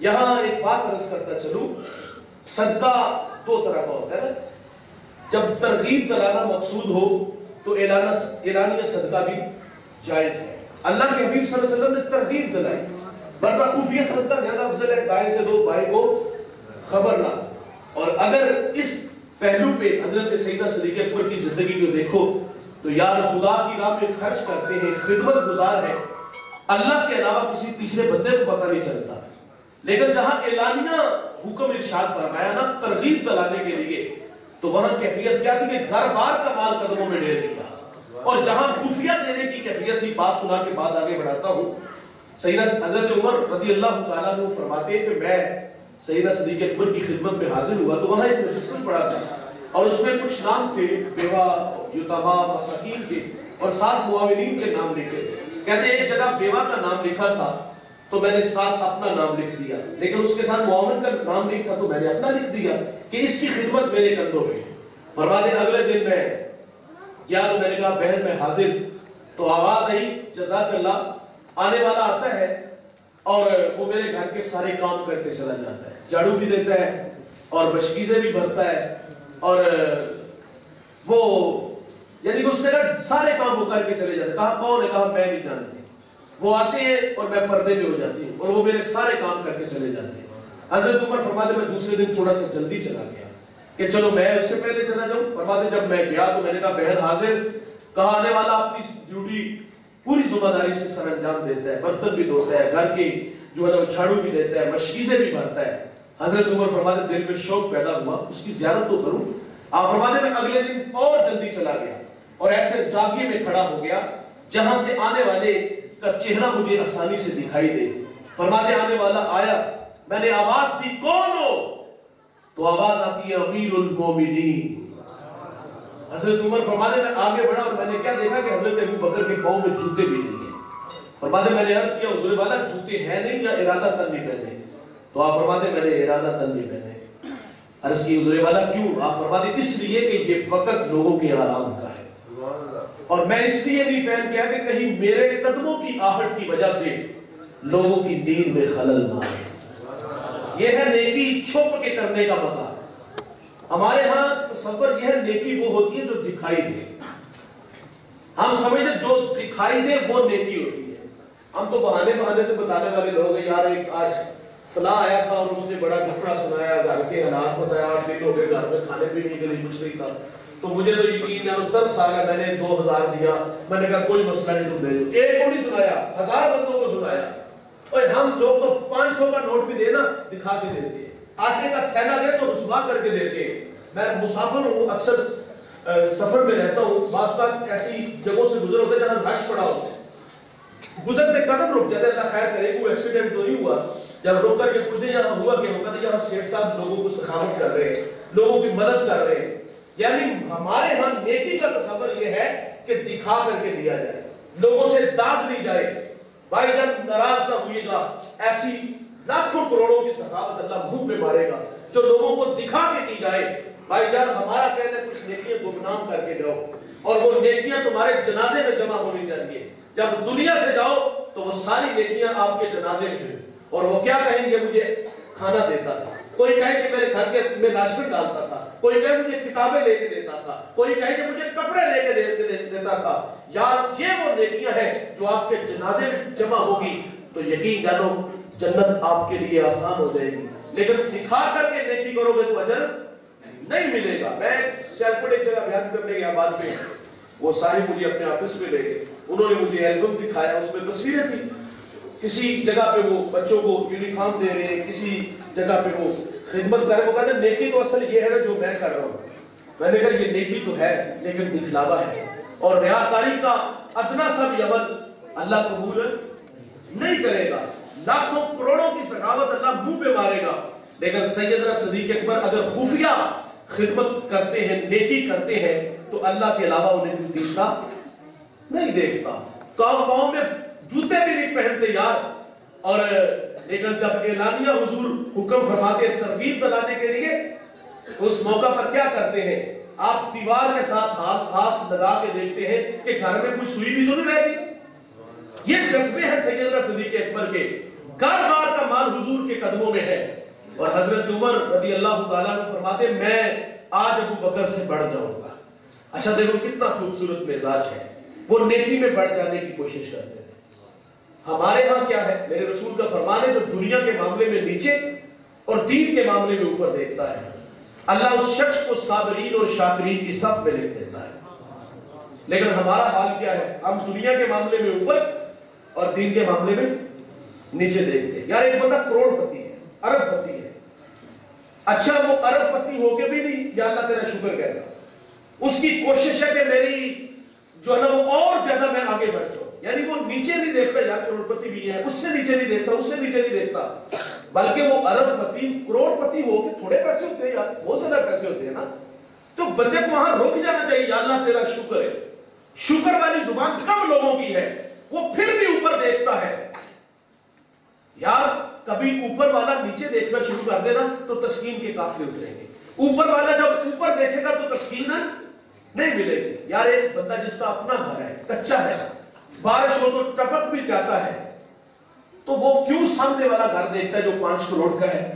یہاں ایک بات عرض کرتا چلوں، صدقہ دو طرح کا ہوتا ہے نا، جب ترغیب دلانا مقصود ہو تو اعلانیہ صدقہ بھی جائز ہے۔ اللہ کے حبیب صلی اللہ علیہ وسلم نے ترغیب دلائی، ورنہ خفیہ صدقہ زیادہ افضل ہے، دائیں سے دو بھائی کو خبر نہ۔ اور اگر اس پہلو پہ حضرت سیدنا صدیق اکبر کی زندگی کو دیکھو تو یار خدا کی راہ میں خرچ کرتے ہیں، خدمت گزار ہیں، اللہ کے علاوہ کسی تیسرے بندے کو پتہ نہیں چلتا۔ لیکن جہاں اعلانیہ حکم ارشاد فرمایا نا ترغیب دلانے کے لیے، تو وہاں کیفیت کیا تھی کہ گھر بار کا مال قدموں میں ڈھیر دیا، اور جہاں خفیہ دینے کی کیفیت تھی، بات سنا کے بعد آگے بڑھاتا ہوں، سیدنا حضرت عمر رضی اللہ تعالیٰ عنہ فرماتے ہیں کہ میں سیدنا صدیق اکبر کی خدمت میں حاضر ہوا تو وہاں ایک رجسٹر پڑا تھا، اور اس میں کچھ نام تھے بیوہ، یتامہ، مساکین کے، اور 7 معاونین کے نام لکھے تھے۔ کہتے ایک جگہ بیوہ کا نام لکھا تھا تو میں نے ساتھ اپنا نام لکھ دیا، لیکن اس کے ساتھ معاون کا نام نہیں تھا تو میں نے اپنا لکھ دیا کہ اس کی خدمت میرے کندھوں پہ۔ فرماتے اگلے دن میں یا تو میں نے کہا بہن میں حاضر، تو آواز آئی جزاک اللہ، آنے والا آتا ہے اور وہ میرے گھر کے سارے کام کرتے چلا جاتا ہے، جھاڑو بھی دیتا ہے اور مشکیزیں بھی بھرتا ہے، اور وہ یعنی کہ اس نے کہا سارے کام وہ کر کے چلے جاتے ہیں۔ کہا کون ہے؟ کہا میں نہیں جانتی۔ وہ آتے ہیں اور میں پردے میں ہو جاتی ہوں اور وہ میرے سارے کام کر کے چلے جاتے ہیں۔ حضرت عمر فرماتے میں دوسرے دن تھوڑا سا جلدی چلا گیا کہ چلو میں اس سے پہلے چلا جاؤں۔ فرماتے جب میں گیا تو میں نے کہا بہن حاضر، کہا آنے والا اپنی ڈیوٹی پوری ذمہ داری سے سر انجام دیتا ہے، برتن بھی دھوتا ہے، گھر کی جو ہے نا جھاڑو بھی دیتا ہے، مشکیزیں بھی بھرتا ہے۔ حضرت عمر فرماتے دل میں شوق پیدا ہوا اس کی زیارت تو کروں۔ آپ فرماتے میں اگلے دن اور جلدی چلا گیا اور ایسے زاویے میں کھڑا ہو گیا جہاں سے آنے والے کا چہرہ مجھے آسانی سے دکھائی دے۔ فرماتے آنے والا آیا، میں نے آواز دی کون ہو؟ تو آواز آتی ہے امیر المومنین۔ حضرت عمر فرماتے میں آگے بڑھا اور میں نے کیا دیکھا کہ حضرت ابو بکر کے پاؤں میں جوتے بھی نہیں ہیں۔ فرماتے میں نے عرض کیا حضور والا جوتے ہیں نہیں یا ارادہ تن نہیں پہنے؟ تو آپ فرماتے میں نے ارادہ تن نہیں پہنے۔ عرض کی حضور والا کیوں؟ آپ فرماتے اس لیے کہ یہ وقت لوگوں کے آرام کا ہے، اور میں اس لیے نہیں پہن کے آیا کہ کہیں میرے قدموں کی آہٹ کی وجہ سے لوگوں کی نیند میں خلل نہ آئے۔ یہ ہے نیکی چھپ کے کرنے کا مزہ۔ ہمارے ہاں تصور یہ ہے نیکی وہ ہوتی ہے جو دکھائی دے، ہم سمجھتے جو دکھائی دے وہ نیکی ہوتی ہے۔ ہم تو بہانے سے بتانے والے لوگ ہیں، یار ایک آج فلاں آیا تھا اور اس نے بڑا ٹکڑا سنایا، گھر کے حالات بتایا، 8 دن ہو گئے گھر میں کھانے پینے کے لیے کچھ نہیں تھا، تو مجھے تو یقین جانو ترس آ گیا، میں نے 2000 دیا، میں نے کہا کوئی مسئلہ نہیں تم دے دو۔ ایک کو نہیں سنایا، 1000 بندوں کو سنایا۔ اور ہم لوگ تو 500 کا نوٹ بھی دینا دکھا کے دیتے ہیں، آٹے کا تھیلا دے تو رسوا کر کے دیتے ہیں۔ میں مسافر ہوں، اکثر سفر میں رہتا ہوں، بعض اوقات ایسی جگہوں سے گزر ہوتے ہیں جہاں رش پڑا ہوتا ہے، گزرتے قدم رک جاتے ہیں، اللہ خیر کرے کوئی ایکسیڈنٹ تو نہیں ہوا۔ جب روک کر کے پوچھتے یہاں ہوا کہ وہ کہتے یہاں سیٹ صاحب لوگوں کو سخاوت کر رہے ہیں، لوگوں کی مدد کر رہے ہیں۔ یعنی ہمارے ہاں نیکی کا تصور یہ ہے کہ دکھا کر کے دیا جائے، لوگوں سے داد لی جائے۔ بھائی جان ناراض نہ ہوئیے گا، ایسی لاکھوں کروڑوں کی سخاوت اللہ منہ پہ مارے گا جو لوگوں کو دکھا کے دی جائے۔ بھائی جان ہمارا کہنا ہے کچھ نیکیاں گمنام کر کے جاؤ، اور وہ نیکیاں تمہارے جنازے میں جمع ہونی چاہیے۔ جب دنیا سے جاؤ تو وہ ساری نیکیاں آپ کے جنازے میں ہیں، اور وہ کیا کہیں گے مجھے کھانا دیتا تھا، کوئی کہے کہ میرے گھر کے میں ناشتے ڈالتا تھا، کوئی کہے مجھے کتابیں لے کے دیتا تھا، کوئی کہے کہ مجھے کپڑے لے کے دیتا تھا۔ یار یہ وہ نیکیاں ہیں جو آپ کے جنازے میں جمع ہوگی تو یقین جانو جنت آپ کے لیے آسان ہو جائے گی۔ لیکن دکھا کر کے نیکی کرو گے تو اجر نہیں ملے گا۔ میں شیلفٹ ایک جگہ بیان کرنے گیا بعد میں، وہ صاحب مجھے اپنے آفس میں لے گئے، انہوں نے مجھے البم دکھایا، اس میں تصویریں تھی، کسی جگہ پہ وہ بچوں کو یونیفارم دے رہے ہیں، کسی جگہ پہ وہ خدمت کر رہے ہیں۔ وہ کہتے ہیں نیکی تو اصل یہ ہے نا جو میں کر رہا ہوں۔ میں نے کہا یہ نیکی تو ہے لیکن دکھلاوا ہے، اور ریاکاری کا ادنا سا بھی عمل اللہ قبول نہیں کرے گا۔ لاکھوں کروڑوں کی سخاوت اللہ منہ پہ مارے گا، لیکن سیدنا صدیق اکبر اگر خفیہ خدمت کرتے ہیں، نیکی کرتے ہیں، تو اللہ کے علاوہ انہیں کوئی دیکھتا نہیں دیکھتا۔ پاؤں میں جوتے بھی نہیں پہنتے یار، اور لیکن جب اعلانیہ حضور حکم فرماتے ہیں ترغیب دلانے کے لیے، اس موقع پر کیا کرتے ہیں؟ آپ دیوار کے ساتھ ہاتھ لگا کے دیکھتے ہیں کہ گھر میں کوئی سوئی بھی تو نہیں رہتی۔ یہ جذبے ہیں سیدنا صدیق اکبر کے، گھر بار کا مال حضور کے قدموں میں ہے. اور حضرت عمر رضی اللہ تعالیٰ عنہ فرماتے میں آج ابو بکر سے بڑھ جاؤں گا. اچھا دیکھو کتنا خوبصورت مزاج ہے, وہ نیکی میں بڑھ جانے کی کوشش کرتے تھے. ہمارے ہاں کیا ہے, میرے رسول کا فرمان ہے, تو دنیا کے معاملے میں نیچے اور دین کے معاملے میں اوپر دیکھتا ہے. اللہ اس شخص کو صابرین اور شاکرین کی صف میں لکھ دیتا ہے. لیکن ہمارا حال کیا ہے, ہم دنیا کے معاملے میں اوپر اور دین کے معاملے میں نیچے دیکھتے ہیں. یار ایک بندہ کروڑ پتی ہے, ارب پتی ہے, اچھا وہ ارب پتی ہو کے بھی نہیں یا اللہ تیرا شکر کہتا, اس کی کوشش ہے کہ میری جو ہے نا وہ اور زیادہ میں آگے بڑھ جاؤں. یعنی وہ نیچے نہیں دیکھتا یار کروڑ پتی بھی ہے, اس سے نیچے نہیں دیکھتا, اس سے نیچے نہیں دیکھتا, بلکہ وہ ارب پتی کروڑ پتی ہو کے تھوڑے پیسے ہوتے ہیں یار, بہت زیادہ پیسے ہوتے ہیں نا, تو بندے کو وہاں رک جانا چاہیے. یا اللہ تیرا شکر ہے. شکر والی زبان کم لوگوں کی ہے, وہ پھر بھی اوپر دیکھتا ہے. یار کبھی اوپر والا نیچے دیکھنا شروع کر دینا تو تسکین کے قافلے اتریں گے. اوپر والا جب اوپر دیکھے گا تو تسکین نہیں ملے گی. یار ایک بندہ جس کا اپنا گھر ہے, کچا ہے, بارش ہو تو ٹپک بھی جاتا ہے, تو وہ کیوں سامنے والا گھر دیکھتا ہے جو 5 کروڑ کا ہے,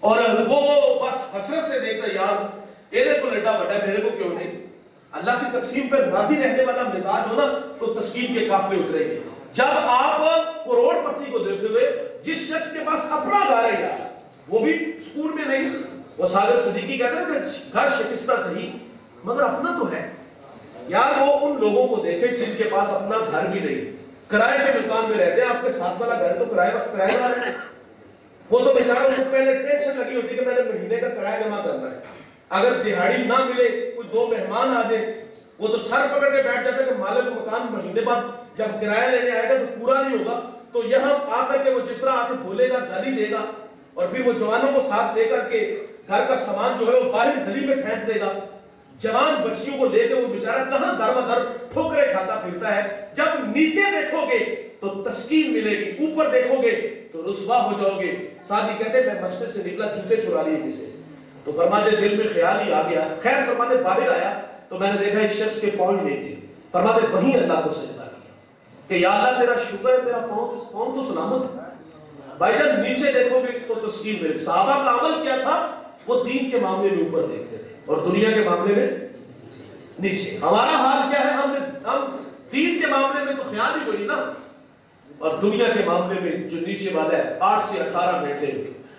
اور وہ بس حسرت سے دیکھتا ہے یار یہ تو لڈا بڑا ہے, میرے کو کیوں نہیں. اللہ کی تقسیم پر راضی رہنے والا مزاج ہونا تو تسکین کے قافلے اترے گے. جب آپ کروڑ پتی کو دیکھتے ہوئے جس شخص کے پاس اپنا گھر ہے یار, وہ بھی سکون میں نہیں, وہ ساگر صدیقی کہتے ہیں کہ گھر شکستہ صحیح مگر اپنا تو ہے. یار وہ ان لوگوں کو دیکھیں جن کے پاس اپنا گھر بھی نہیں, کرائے کے مکان میں رہتے ہیں. آپ کے ساتھ والا گھر تو کرائے والا ہے, وہ تو بیچارہ اس کو پہلے ٹینشن لگی ہوتی ہے کہ میں نے مہینے کا کرایہ جمع کرنا ہے. اگر دہاڑی نہ ملے, کوئی 2 مہمان آ جائیں, وہ تو سر پکڑ کے بیٹھ جاتا ہے کہ مالک مکان مہینے بعد جب کرایہ لینے آئے گا تو پورا نہیں ہوگا, تو یہاں آ کر کے وہ جس طرح آ کے بولے گا, گالی دے گا, اور پھر وہ جوانوں کو ساتھ لے کر کے گھر کا سامان جو ہے وہ باہر گلی میں پھینک دے گا. جوان بچیوں کو لے کے وہ بیچارہ کہاں در بدر ٹھوکریں کھاتا پھرتا ہے. جب نیچے دیکھو گے تو تسکین ملے گی, اوپر دیکھو گے تو رسوا ہو جاؤ گے. ساتھ ہی کہتے ہیں میں مسجد سے نکلا جوتے چرا لیے کسی, تو فرماتے دل میں خیال ہی آ گیا. خیر فرماتے باہر آیا تو میں نے دیکھا ایک شخص کے پاؤں نہیں تھے. فرماتے وہیں اللہ کو سجدہ کیا کہ یا اللہ تیرا شکر ہے, تیرا پاؤں تو سلامت ہے. بھائی جب نیچے دیکھو گے تو تسکین ملے. صحابہ کا عمل کیا تھا, وہ دین کے معاملے میں اوپر دیکھتے تھے اور دنیا کے معاملے میں نیچے. ہمارا حال کیا ہے, ہم دین کے معاملے میں تو خیال ہی کوئی نا, اور دنیا کے معاملے میں جو نیچے والا ہے 8 سے 18 گھنٹے,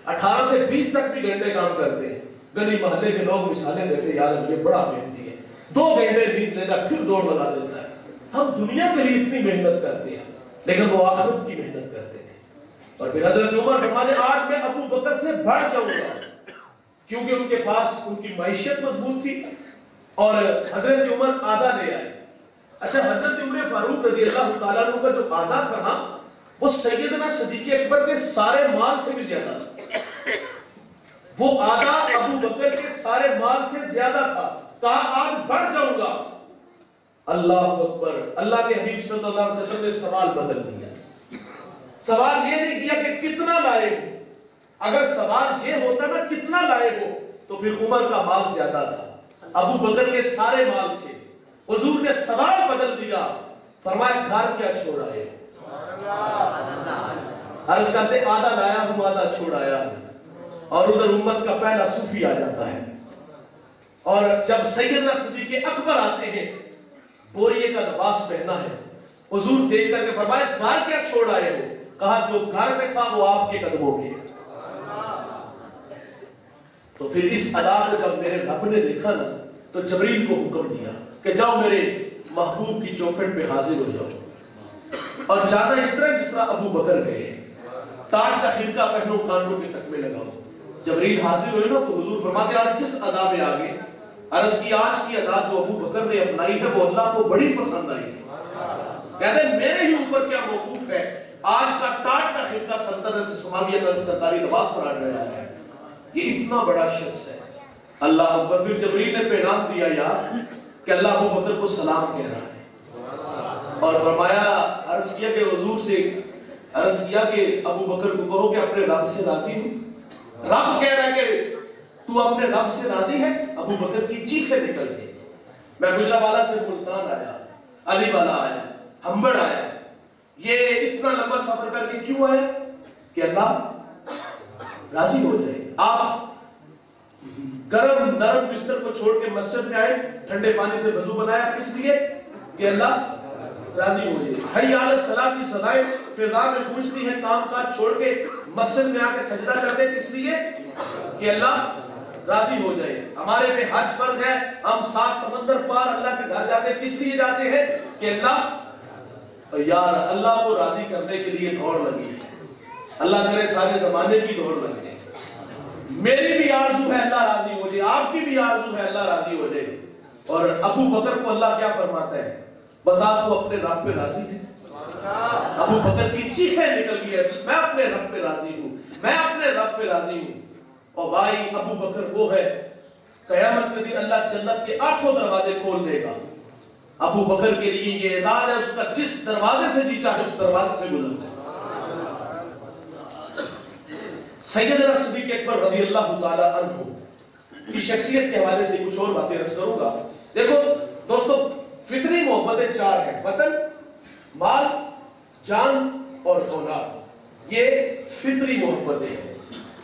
18 سے 20 تک بھی گھنٹے کام کرتے ہیں. گلی محلے کے لوگ مثالیں دیتے ہیں یار یہ بڑا محنتی ہے, 2 گھنٹے نیند لیتا پھر دوڑ لگا دیتا ہے. ہم دنیا کے لیے اتنی محنت کرتے ہیں لیکن وہ آخرت کی محنت کرتے ہیں. اور پھر حضرت عمر فرماتے آج میں ابو بکر سے بڑھ جاؤں گا, کیونکہ ان کے پاس ان کی معیشت مضبوط تھی اور حضرت عمر آدھا لے آئے. اچھا حضرت عمر فاروق رضی اللہ تعالیٰ عنہ کا جو آدھا تھا نا, وہ سیدنا صدیق اکبر کے سارے مال سے بھی زیادہ تھا. وہ آدھا ابو بکر کے سارے مال سے زیادہ تھا. کہا آج بڑھ جاؤں گا. اللہ اکبر. اللہ کے حبیب صلی اللہ علیہ وسلم نے سوال بدل دیا. سوال یہ نہیں کیا کہ کتنا لائے ہو, اگر سوال یہ ہوتا نا کتنا لائے ہو تو پھر عمر کا مال زیادہ تھا, ابو بکر کے سارے مال سے. حضور نے سوال بدل دیا, فرمایا گھر کیا چھوڑ آئے. عرض کرتے آدھا لایا ہوں آدھا چھوڑ آیا ہوں. اور ادھر امت کا پہلا صوفی آ جاتا ہے, اور جب سیدنا صدیق اکبر آتے ہیں, بوریے کا لباس پہنا ہے, حضور دیکھ کر کے فرمایا گھر کیا چھوڑ آئے ہو. کہا جو گھر میں تھا وہ آپ کے قدموں میں. تو پھر اس ادا کو جب میرے رب نے دیکھا نا تو جبریل کو حکم دیا کہ جاؤ میرے محبوب کی چوکھٹ پہ حاضر ہو جاؤ, اور جانا اس طرح جس طرح ابو بکر گئے, ٹاٹ کا خرقہ پہنو, کانٹوں کے تکمے لگاؤ. جبریل حاضر ہوئے نا تو حضور فرماتے آج کس ادا میں آگے. عرض کی آج کی ادا جو ابو بکر نے اپنائی ہے وہ اللہ کو بڑی پسند آئی ہے. کہتے ہیں میرے ہی اوپر کیا موقوف ہے, آج کا ٹاٹ کا خرقہ سلطنت سے سماویہ کا سرکاری لباس پر آ رہا ہے. یہ اتنا بڑا شخص ہے. اللہ اکبر. پھر جبریل نے پیغام دیا یار کہ اللہ ابو بکر کو سلام کہہ رہا ہے, اور فرمایا عرض کیا کہ حضور سے عرض کیا کہ ابو بکر کو کہو کہ اپنے رب سے راضی ہوں. رب کہہ رہا ہے کہ تو اپنے رب سے راضی ہے. ابو بکر کی چیخیں نکل گئی. میں گجرانوالہ سے ملتان آیا, علی والا آیا, ہمبڑ آیا. یہ اتنا لمبا سفر کر کے کیوں آیا؟ کہ اللہ راضی ہو جائے. آپ گرم نرم بستر کو چھوڑ کے مسجد میں آئے, ٹھنڈے پانی سے وضو بنایا, کس لیے؟ کہ اللہ راضی ہو جائے. حی علی الصلاۃ کی صدائیں فضا میں گونجتی ہیں, کام کاج چھوڑ کے مسجد میں آ کے سجدہ کرتے ہیں, کس لیے؟ کہ اللہ راضی ہو جائے. ہمارے پہ حج فرض ہے, ہم 7 سمندر پار اللہ کے گھر جاتے ہیں, کس لیے جاتے ہیں؟ کہ اللہ یار اللہ کو راضی کرنے کے لیے دوڑ لگی ہے. اللہ کرے سارے زمانے کی دوڑ لگے. میری بھی آرزو ہے اللہ راضی ہو جائے, آپ کی بھی آرزو ہے اللہ راضی ہو جائے. اور ابو بکر کو اللہ کیا فرماتا ہے؟ بتا تو اپنے رب پہ راضی ہے. ابو بکر کی چیخیں نکل گئی ہے, میں اپنے رب پہ راضی ہوں, میں اپنے رب پہ راضی ہوں. اور بھائی ابو بکر وہ ہے, قیامت کے دن اللہ جنت کے 8 دروازے کھول دے گا. ابو بکر کے لیے یہ اعزاز ہے, اس کا جس دروازے سے جی چاہے اس دروازے سے گزر جائے. سیدنا صدیق اکبر رضی اللہ تعالی عنہ کی شخصیت کے حوالے سے کچھ اور باتیں عرض کروں گا. دیکھو دوستو, فطری محبتیں 4 ہیں: وطن, مال, جان اور اولاد. یہ فطری محبتیں ہیں,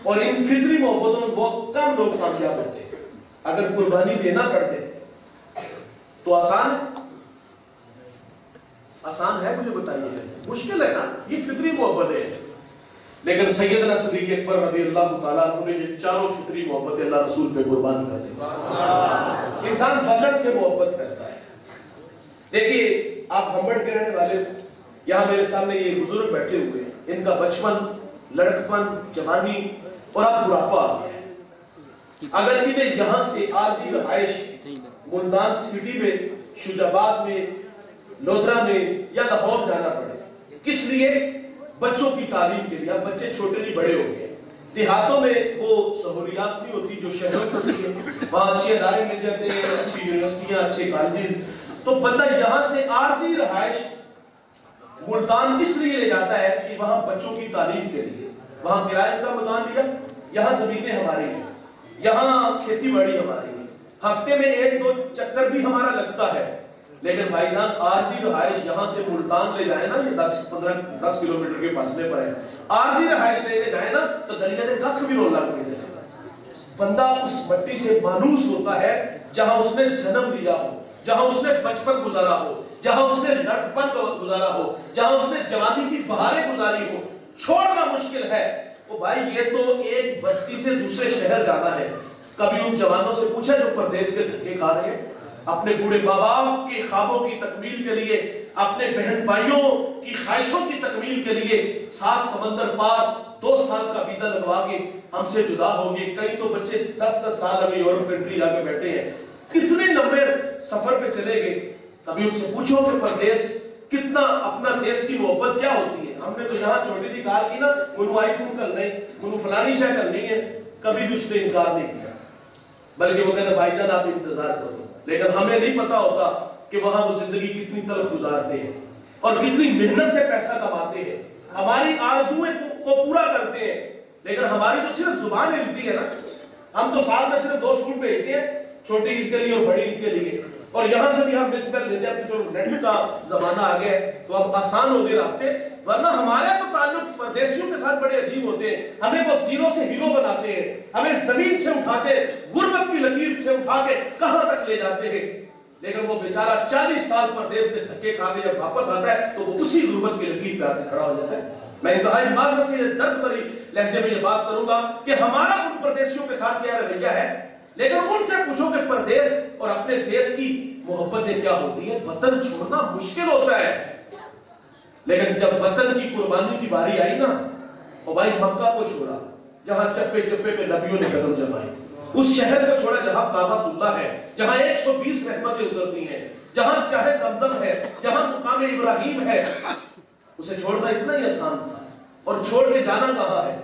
اور ان فطری محبتوں میں بہت کم لوگ کامیاب ہوتے ہیں. اگر قربانی دینا پڑتے تو آسان ہے؟ مجھے بتائیے, مشکل ہے نا. یہ فطری محبتیں ہیں. لیکن سیدنا صدیق اکبر رضی اللہ تعالیٰ عنہ نے یہ 4 فطری محبتیں اللہ رسول پہ قربان کر دی. انسان وطن سے محبت کرتا ہے. دیکھیے آپ ہمبڑ کے رہنے والے, یہاں میرے سامنے یہ بزرگ بیٹھے ہوئے ہیں, ان کا بچپن, لڑکپن, جوانی اور اب بڑھاپا آ گیا ہے. اگر انہیں یہاں سے عارضی رہائش ملتان سٹی میں, شجاباد میں, لودھرا میں یا لاہور جانا پڑے, کس لیے؟ بچوں کی تعلیم کے لیے. اب بچے چھوٹے نہیں بڑے ہو گئے. دیہاتوں میں وہ سہولیات نہیں ہوتی جو شہروں میں ہوتی ہے. وہاں اچھے ادارے مل جاتے ہیں, اچھی یونیورسٹیاں, اچھے کالجز. تو بندہ یہاں سے عارضی رہائش ملتان اس لیے لے جاتا ہے کہ وہاں بچوں کی تعلیم کے لیے. وہاں کرائے کا مکان لیا, یہاں زمینیں ہماری ہیں, یہاں کھیتی باڑی ہماری ہے, ہفتے میں 1-2 چکر بھی ہمارا لگتا ہے. لیکن بھائی جان عارضی رہائش یہاں سے ملتان لے جائے نا, یہ 10 کلومیٹر کے فاصلے پر ہے, عارضی رہائش لے جائے نا تو دلیہ نے کخ بھی رولا کر دے. بندہ اس مٹی سے مانوس ہوتا ہے جہاں اس نے جنم لیا ہو, جہاں اس نے بچپن گزارا ہو, جہاں اس نے لڑکپن گزارا ہو, جہاں اس نے جوانی کی بہاریں گزاری ہو. چھوڑنا مشکل ہے. وہ بھائی یہ تو ایک بستی سے دوسرے شہر جانا ہے. کبھی ان جوانوں سے پوچھے جو پردیس کے دھکے کھا رہے ہیں, اپنے بوڑھے ماں باپ کی خوابوں کی تکمیل کے لیے, اپنے بہن بھائیوں کی خواہشوں کی تکمیل کے لیے 7 سمندر پار 2 سال کا ویزا لگوا کے ہم سے جدا ہو گئے. کئی تو بچے 10 سال ابھی یورپ کنٹری جا کے بیٹھے ہیں, کتنے لمبے سفر پہ چلے گئے. کبھی ان سے پوچھو کہ پردیس کتنا, اپنا دیش کی محبت کیا ہوتی ہے. ہم نے تو یہاں چھوٹی سی کار کی نا, منو آئی فون کرنا ہے, منو فلانی شے کرنی ہے, کبھی بھی اس نے انکار نہیں کیا, بلکہ وہ کہتا بھائی جان آپ انتظار کرو. لیکن ہمیں نہیں پتا ہوتا کہ وہاں وہ زندگی کتنی تلخ گزارتے ہیں اور کتنی محنت سے پیسہ کماتے ہیں. ہماری آرزویں کو پورا کرتے ہیں, لیکن ہماری تو صرف زبان ہلتی ہے نا. ہم تو سال میں صرف 2 اسکول بھیجتے ہیں, چھوٹی عید کے لیے اور بڑی عید کے لیے, اور یہاں سے بھی ہم مس بیل دیتے ہیں. جو نیٹ کا زمانہ آ گیا ہے تو اب آسان ہو گئے رابطے, ورنہ ہمارے تو تعلق پردیسیوں کے ساتھ بڑے عجیب ہوتے ہیں. ہمیں وہ زیرو سے ہیرو بناتے ہیں, ہمیں زمین سے اٹھاتے, غربت کی لکیر سے اٹھا کے کہاں تک لے جاتے ہیں. لیکن وہ بیچارہ 40 سال پردیس کے دھکے کھا کے جب واپس آتا ہے تو وہ اسی غربت کی لکیر پہ آ کے کھڑا ہو جاتا ہے. میں انتہائی معذرت سے درد بھری لہجے میں یہ بات کروں گا کہ ہمارا ان پردیسیوں کے ساتھ کیا رویہ ہے, لیکن ان سے پوچھو کہ پردیس اور اپنے دیش کی محبتیں کیا ہوتی ہیں. وطن چھوڑنا مشکل ہوتا ہے, لیکن جب وطن کی قربانی کی باری آئی نا, اور بھائی مکہ کو چھوڑا جہاں چپے چپے پہ نبیوں نے قدم جمائے, اس شہر کو چھوڑا جہاں کعبۃ اللہ ہے, جہاں 120 رحمتیں اترتی ہیں, جہاں چاہے زمزم ہے, جہاں مقام ابراہیم ہے, اسے چھوڑنا اتنا ہی آسان تھا. اور چھوڑ کے جانا کہاں ہے؟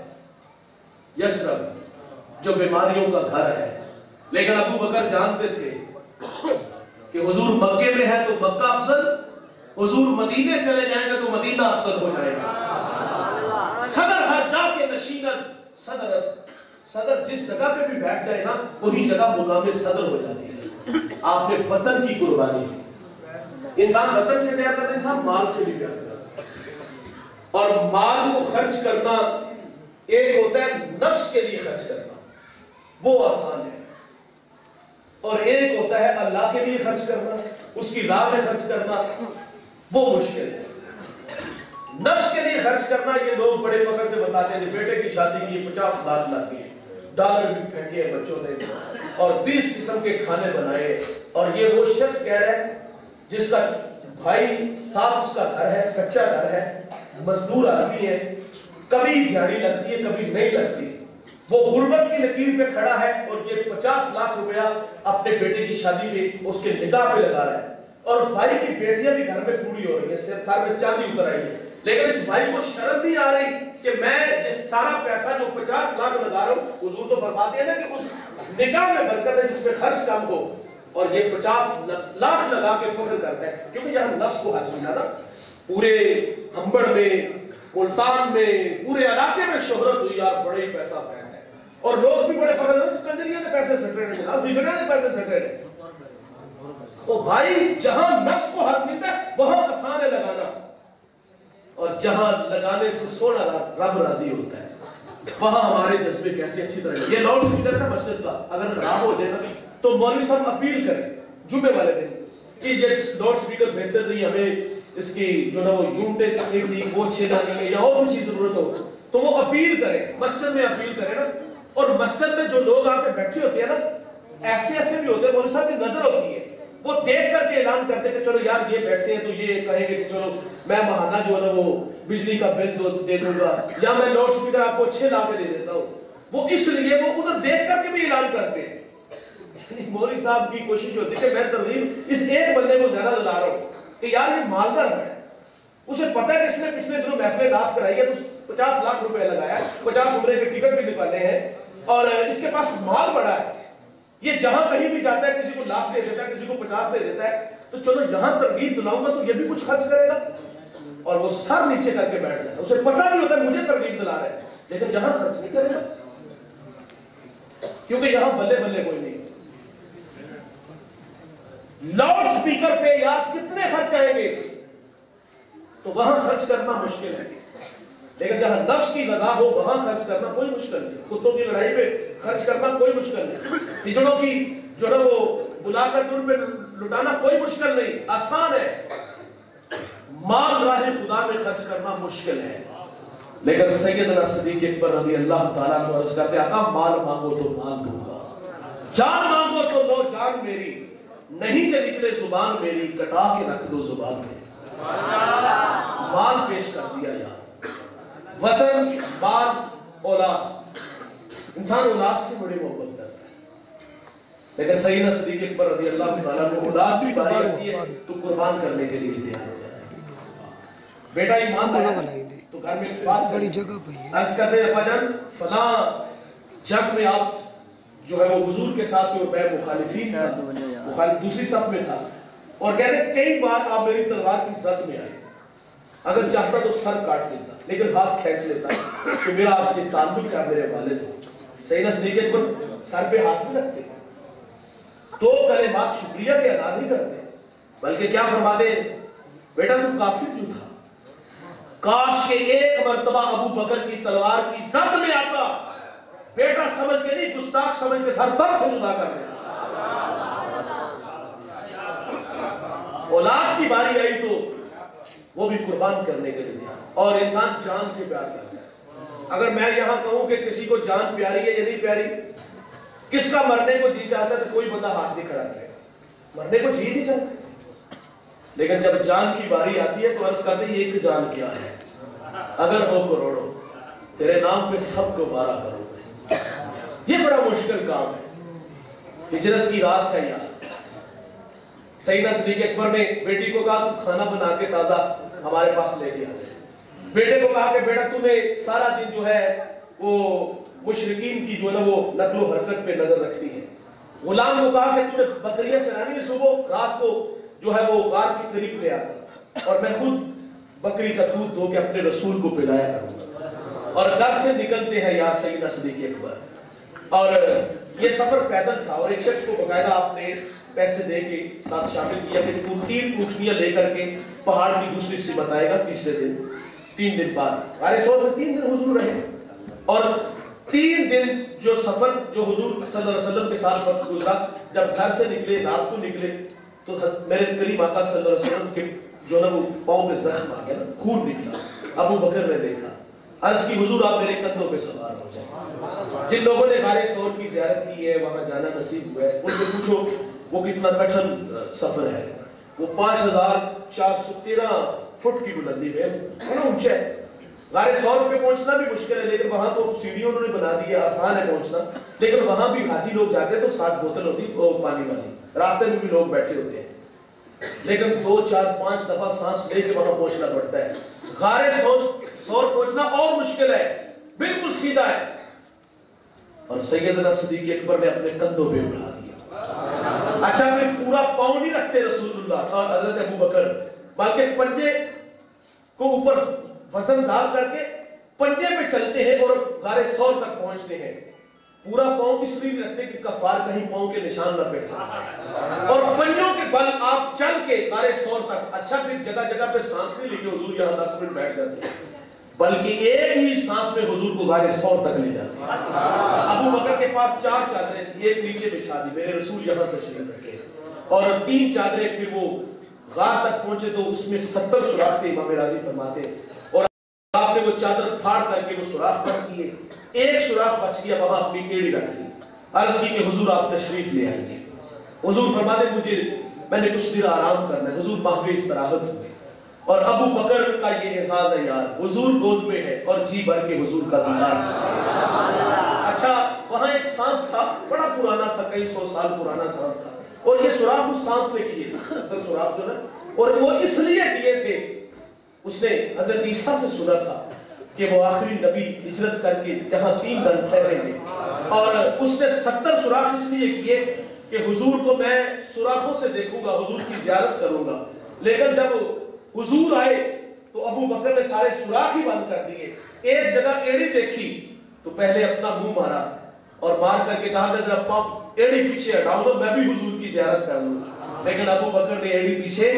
یثرب جو بیماریوں کا گھر ہے. لیکن ابو بکر جانتے تھے کہ حضور مکے میں ہے تو مکہ افضل, حضور مدینے چلے جائیں گے تو مدینہ افضل ہو جائے گا. صدر ہر جا کے نشینت صدر جس جگہ پہ بھی بیٹھ جائے نا وہی جگہ مقام صدر ہو جاتی ہے. آپ نے وطن کی قربانی کی. انسان وطن سے پیار کرتا ہے, انسان مال سے بھی پیار کرتا ہے, اور مال کو خرچ کرنا ایک ہوتا ہے نفس کے لیے خرچ کرنا، وہ آسان ہے، اور ایک ہوتا ہے اللہ کے لیے خرچ کرنا، اس کی راہ میں خرچ کرنا، وہ مشکل ہے۔ نفس کے لیے خرچ کرنا، یہ لوگ بڑے فخر سے بتاتے ہیں، بیٹے کی شادی کی 50 لاکھ لاتی ہے، ڈالر بھی پھینکے ہیں بچوں نے، اور 20 قسم کے کھانے بنائے، اور یہ وہ شخص کہہ رہا ہے جس کا بھائی صاحب اس کا گھر ہے، کچا گھر ہے، مزدور آدمی ہے، کبھی دیہڑی لگتی ہے کبھی نہیں لگتی، وہ غربت کی لکیر پہ کھڑا ہے، اور یہ 50 لاکھ روپیہ اپنے بیٹے کی شادی میں اس کے نکاح پہ لگا رہا ہے، اور بھائی کی بیٹیاں بھی گھر میں پوری ہو رہی ہیں، سر میں چاندی اتر آئی ہے، لیکن اس بھائی کو شرم نہیں آ رہی کہ میں یہ سارا پیسہ جو 50 لاکھ لگا رہا ہوں، حضور تو فرماتے ہیں نا کہ اس نکاح میں برکت ہے جس میں خرچ کم ہو، اور یہ 50 لاکھ لگا کے فخر کرتا ہے، کیونکہ یہاں نفس کو حاصل نا، پورے ہمبڑ میں، ملتان میں، پورے علاقے میں شہرت ہوئی، یار بڑے ہی پیسہ پھینک ہے، اور لوگ بھی بڑے فخر ہوئے، کنجریاں دے پیسے سٹ رہے ہیں جناب، بجڑے دے پیسے سٹ رہے ہیں۔ تو بھائی جہاں نفس کو حاصل ملتا ہے وہاں آسان ہے لگانا، اور جہاں لگانے سے سونا رب راضی ہوتا ہے وہاں ہمارے جذبے کیسے اچھی طرح۔ یہ لاؤڈ سپیکر کا مسجد کا اگر خراب ہو جائے نا تو مولوی صاحب اپیل کریں جمعے والے دن کہ یہ لاؤڈ سپیکر بہتر نہیں، ہمیں اس کی جو نا وہ یونٹیں تھی وہ اچھے لانے ہیں یا اور کچھ چیز ضرورت ہو تو وہ اپیل کریں، مسجد میں اپیل کریں نا، اور مسجد میں جو لوگ آ کے بیٹھے ہوتے ہیں نا ایسے ایسے بھی ہوتے ہیں، مولوی صاحب کی نظر ہوتی ہے، وہ دیکھ کر کے اعلان کرتے کہ چلو یار یہ بیٹھے ہیں تو یہ کہیں گے کہ چلو میں ماہانہ جو ہے نا وہ بجلی کا بل دے دوں گا، یا میں لاؤڈ سپیکر آپ کو اچھے لا کے دے دیتا ہوں، وہ اس لیے وہ ادھر دیکھ کر کے بھی اعلان کرتے ہیں۔ مولوی صاحب کی کوشش ہوتی ہے کہ میں ترغیب اس ایک بندے کو زیادہ دلا رہا ہوں کہ یار یہ مالدار ہے، اسے پتہ ہے کہ اس نے پچھلے دنوں محفل رات کرائی ہے تو 50 لاکھ روپے لگایا، 50 عمرے کے ٹکٹ بھی نکالے ہیں، اور اس کے پاس مال بڑا ہے، یہ جہاں کہیں بھی جاتا ہے کسی کو لاکھ دے دیتا ہے، کسی کو 50 دے دیتا ہے، تو چلو یہاں ترغیب دلاؤں گا تو یہ بھی کچھ خرچ کرے گا، اور وہ سر نیچے کر کے بیٹھ جاتا ہے، اسے پتہ بھی ہوتا ہے مجھے ترغیب دلا رہے ہیں لیکن یہاں خرچ نہیں کرے گا کیونکہ یہاں بلے بلے کوئی نہیں۔ لاؤڈ سپیکر پہ یار کتنے خرچ آئیں گے تو وہاں خرچ کرنا مشکل ہے، لیکن جہاں نفس کی غذا ہو وہاں خرچ کرنا کوئی مشکل نہیں، کتوں کی لڑائی پہ خرچ کرنا کوئی مشکل نہیں، ہجڑوں کی جو ہے وہ بلا کر ان پہ لٹانا کوئی مشکل نہیں، آسان ہے، مال راہ خدا میں خرچ کرنا مشکل ہے، لیکن سیدنا صدیق اکبر رضی اللہ تعالیٰ کو عرض کرتے آقا مال مانگو تو مال دوں گا، جان مانگو تو لو جان میری، نہیں سے نکلے زبان میری، کٹا کے رکھ دو زبان میری۔ مال پیش کر دیا یار، وطن، مال، اولاد، انسان اولاد سے بڑی محبت کرتا ہے، لیکن سیدنا صدیق اکبر رضی اللہ تعالیٰ کو اولاد کی باری آتی ہے تو قربان کرنے کے لیے تیار ہو جائے، بیٹا ایمان ہے تو گھر میں بات بڑی جگہ پہ عرض کرتے ہیں ابا جان فلاں جنگ میں آپ جو ہے وہ حضور کے ساتھ میں مخالفین تھا، مخالف دوسری صف میں تھا، اور کہتے ہیں کئی بار آپ میری تلوار کی زد میں آئے، اگر چاہتا تو سر کاٹ دیتا لیکن ہاتھ کھینچ لیتا کہ میرا آپ سے تعلق ہے، میرے والد ہو۔ سیدنا صدیق اکبر سر پہ ہاتھ نہیں رکھتے، تو کلمات شکریہ کے ادا نہیں کرتے، بلکہ کیا فرماتے ہیں بیٹا تو کافر جو تھا، کاش کہ ایک مرتبہ ابو بکر کی تلوار کی زد میں آتا، بیٹا سمجھ کے نہیں گستاخ سمجھ کے سر پر سے جدا کر دیتا۔ اولاد کی باری آئی تو وہ بھی قربان کرنے کے لیے، اور انسان جان سے پیار کرتا ہے۔ اگر میں یہاں کہوں کہ کسی کو جان پیاری ہے یا نہیں پیاری، کس کا مرنے کو جی چاہتا ہے تو کوئی بندہ ہاتھ نہیں کھڑا کرے، مرنے کو جی نہیں چاہتا، لیکن جب جان کی باری آتی ہے تو عرض کرتے ہیں ایک جان کیا ہے، اگر ہو کروڑوں تیرے نام پہ سب کو بارہ کرو گے، یہ بڑا مشکل کام ہے، ہجرت کی رات ہے یار۔ سیدنا صدیق اکبر نے بیٹی کو کہا تو کھانا بنا کے تازہ ہمارے پاس لے کے آ گئے، بیٹے کو کہا کہ بیٹا تمہیں سارا دن جو ہے وہ مشرکین کی جو ہے نا وہ نقل و حرکت پہ نظر رکھنی ہے، غلام کو کہا کہ تمہیں بکریاں چرانی ہے، صبح رات کو جو ہے وہ غار کے قریب لے آتا اور میں خود بکری کا دودھ دھو کے اپنے رسول کو پلایا کروں گا، اور گھر سے نکلتے ہیں یار سیدنا صدیق اکبر، اور یہ سفر پیدل تھا، اور ایک شخص کو باقاعدہ آپ نے پیسے دے کے ساتھ شامل کیا کہ وہ 3 اونٹنیاں لے کر کے پہاڑ کی دوسری سمت آئے گا تیسرے دن، 3 دن بعد غار ثور میں 3 دن حضور رہے، اور 3 دن جو سفر جو حضور صلی اللہ علیہ وسلم کے ساتھ وقت گزرا، جب گھر سے نکلے رات کو نکلے تو میرے کریم آقا صلی اللہ علیہ وسلم کے جو نا وہ پاؤں پہ زخم آ گیا نا، خون نکلا. ابو بکر نے دیکھا، عرض کی حضور آپ میرے کندھوں پہ سوار ہو جائیں. جن لوگوں نے غار ثور کی زیارت کی ہے، وہاں جانا نصیب ہوا ہے، ان سے پوچھو وہ کتنا کٹھن سفر ہے. وہ 5413 فٹ کی بلندی میں بڑا اونچا ہے. غار ثور پہ پہنچنا بھی مشکل ہے، لیکن وہاں تو سیڑھیوں انہوں نے بنا دی ہے، آسان ہے پہنچنا. لیکن وہاں بھی حاجی لوگ جاتے ہیں تو 7 بوتل ہوتی پانی والی، راستے میں بھی لوگ بیٹھے ہوتے ہیں، لیکن 2 4 5 دفعہ سانس لے کے وہاں پہنچنا پڑتا ہے. غار ثور پہنچنا اور مشکل ہے، بالکل سیدھا ہے. اور سیدنا صدیق اکبر نے اپنے کندھوں پہ اٹھا لیا. اچھا پھر پورا پاؤں نہیں رکھتے رسول اللہ حضرت ابو بکر، بلکہ پنجے کو اوپر وزن ڈال کر کے پنجے پہ چلتے ہیں اور غار ثور تک پہنچتے ہیں. پورا پاؤں اس لیے رکھتے کہ کفار کہیں پاؤں کے نشان نہ پہچان، اور پنجوں کے بل آپ چل کے غار ثور تک. اچھا پھر جگہ جگہ پہ سانس نہیں لے کے حضور یہاں 10 منٹ بیٹھ جاتے ہیں، بلکہ ایک ہی سانس میں حضور کو غار ثور تک لے جاتے ہیں. ابو بکر کے پاس 4 چادریں تھیں، ایک نیچے بچھا دی، میرے رسول یہاں تشریف رکھے، اور 3 چادریں پھر وہ غار تک پہنچے تو اس میں 70 سوراخ تھے. امام راضی فرماتے ہیں اور آپ نے وہ چادر پھاڑ کر کے وہ سوراخ بند کیے، ایک سوراخ بچ گیا، وہاں اپنی ایڑی رکھ دی. عرض کی کہ حضور آپ تشریف لے آئیے. حضور فرماتے میں نے کچھ دیر آرام کرنا ہے. حضور مانگے استراحت ہوئے، اور ابو بکر کا یہ اعزاز ہے یار، حضور گود میں ہے اور جی بھر کے حضور کا دیدار. اچھا وہاں ایک سانپ تھا، بڑا پرانا تھا، کئی 100 سال پرانا سانپ تھا، اور یہ سوراخ اس سانپ نے کیے 70 سوراخ جو نا، اور وہ اس لیے کیے تھے، اس نے حضرت عیسیٰ سے سنا تھا کہ وہ آخری نبی ہجرت کر کے یہاں 3 دن ٹھہریں گے، اور اس نے 70 سوراخ اس لیے کیے کہ حضور کو میں سوراخوں سے دیکھوں گا، حضور کی زیارت کروں گا. لیکن جب حضور آئے تو ابو بکر نے سارے سوراخ ہی بند کر دیے. ایک جگہ ایڑی دیکھی تو پہلے اپنا منہ مارا اور مار کر کے کہا کہ ذرا پاپ ایڑی پیچھے ہٹاؤ تو میں بھی حضور کی زیارت کر لوں. لیکن ابو بکر نے ایڑی پیچھے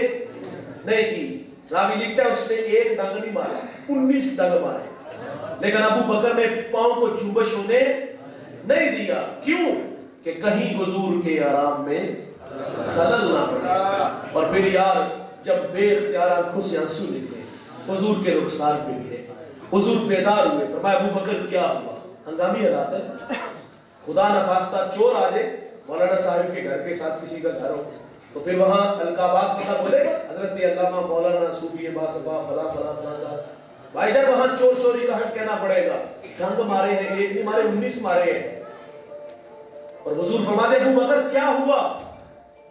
نہیں کی. راوی لکھتا ہے اس نے ایک ڈنگ نہیں مارا، 19 ڈنگ مارے، لیکن ابو بکر نے پاؤں کو چوبش ہونے نہیں دیا. کیوں؟ کہ کہیں حضور کے آرام میں خلل نہ پڑے. اور پھر یار جب بے اختیار آنکھوں سے آنسو نکلے، حضور کے رخسار پہ گرے، حضور بیدار ہوئے. فرمایا ابو بکر کیا ہوا؟ ہنگامی حالات ہے، خدا نخواستہ چور آ جائے، مولانا صاحب کے گھر کے ساتھ کسی کا گھر ہو تو پھر وہاں القابات پتہ بولے حضرت علامہ مولانا صوفی باصفا فلاں فلاں فلاں صاحب، بھائی ادھر وہاں چور چوری کا حق کہنا پڑے گا. ڈنگ مارے ہیں، ایک نہیں مارے 19 مارے ہیں. اور حضور فرماتے ابو بکر کیا ہوا؟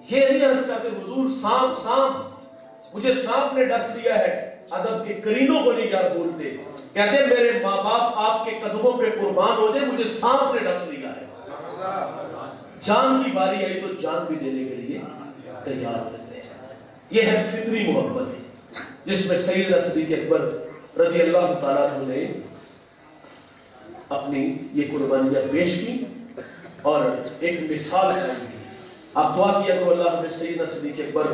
یہ نہیں عرض کرتے حضور سانپ سانپ، مجھے سانپ نے ڈس لیا ہے. ادب کے کرینوں کو نہیں یار بولتے، کہتے میرے ماں باپ آپ کے قدموں پہ قربان ہو جائے، مجھے سانپ نے ڈس لیا ہے. جان کی باری آئی تو جان بھی دینے کے لیے تیار رہتے ہیں. یہ ہے فطری محبت جس میں سیدنا صدیق اکبر رضی اللہ تعالیٰ عنہ نے اپنی یہ قربانیاں پیش کی اور ایک مثال قائم کی. آپ دعا کیا کرو اللہ ہمیں سیدنا صدیق اکبر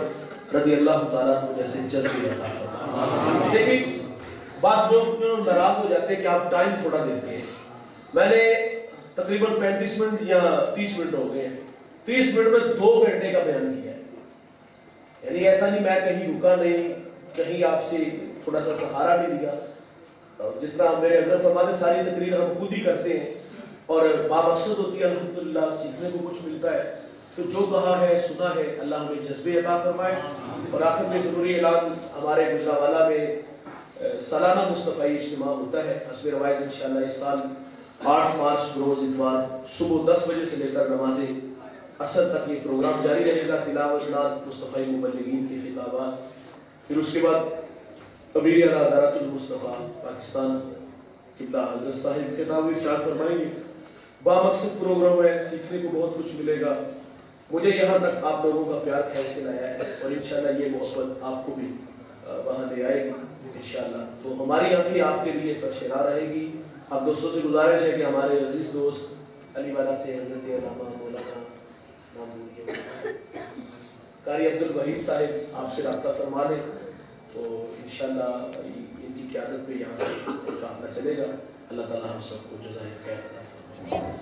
رضی اللہ تعالیٰ عنہ جیسے جذبے عطا فرمائے. لیکن بعض لوگ ناراض ہو جاتے ہیں کہ آپ ٹائم تھوڑا دیتے ہیں. میں نے تقریباً 35 منٹ یا 30 منٹ ہو گئے ہیں، 30 منٹ میں 2 گھنٹے کا بیان کیا ہے. یعنی ایسا نہیں میں کہیں رکا نہیں، کہیں آپ سے تھوڑا سا سہارا نہیں لیا. جس طرح میرے حضرت فرماتے ساری تقریر ہم خود ہی کرتے ہیں اور بامقصد ہوتی ہے، الحمدللہ سیکھنے کو کچھ ملتا ہے. تو جو کہا ہے سنا ہے، اللہ ہمیں جذبے عطا فرمائے. اور آخر میں ضروری اعلان، ہمارے گجرانوالہ میں سالانہ مصطفی اجتماع ہوتا ہے حسب روایت انشاءاللہ. اس سال 8 مارچ روز اتوار صبح 10 بجے سے لے کر نماز عصر تک یہ پروگرام جاری رہے گا. تلاوت نعت مصطفی مبلغین کے خطابات، پھر اس کے بعد امیر اعلیٰ دارت المصطفیٰ پاکستان قبلہ حضرت صاحب خطاب ارشاد فرمائیں گے. بامقصد پروگرام ہے، سیکھنے کو بہت کچھ ملے گا. مجھے یہاں تک آپ لوگوں کا پیار کھینچ کے لایا ہے اور انشاءاللہ یہ محبت آپ کو بھی وہاں لے آئے گی انشاءاللہ. تو ہماری آنکھیں آپ کے لیے فرشیرا رہے گی. آپ دوستوں سے گزارش ہے کہ ہمارے عزیز دوست علی والا سے حضرت علامہ مولانا قاری عبدالوحید صاحب آپ سے رابطہ فرما لیں تو انشاءاللہ ان کی قیادت پہ یہاں سے قافلہ چلے گا. اللہ تعالیٰ ہم سب کو جزائے خیر عطا فرمائے۔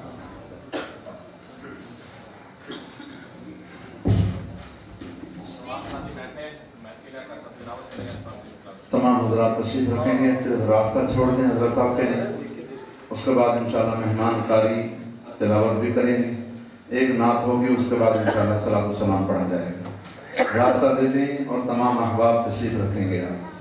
تمام حضرات تشریف رکھیں گے، صرف راستہ چھوڑ دیں حضرت صاحب کے لیے، اس کے بعد انشاءاللہ مہمان کاری تلاوت بھی کریں گے، ایک نعت ہوگی، اس کے بعد انشاءاللہ صلاۃ و سلام پڑھا جائے گا۔ راستہ دے دیں اور تمام احباب تشریف رکھیں گے آپ۔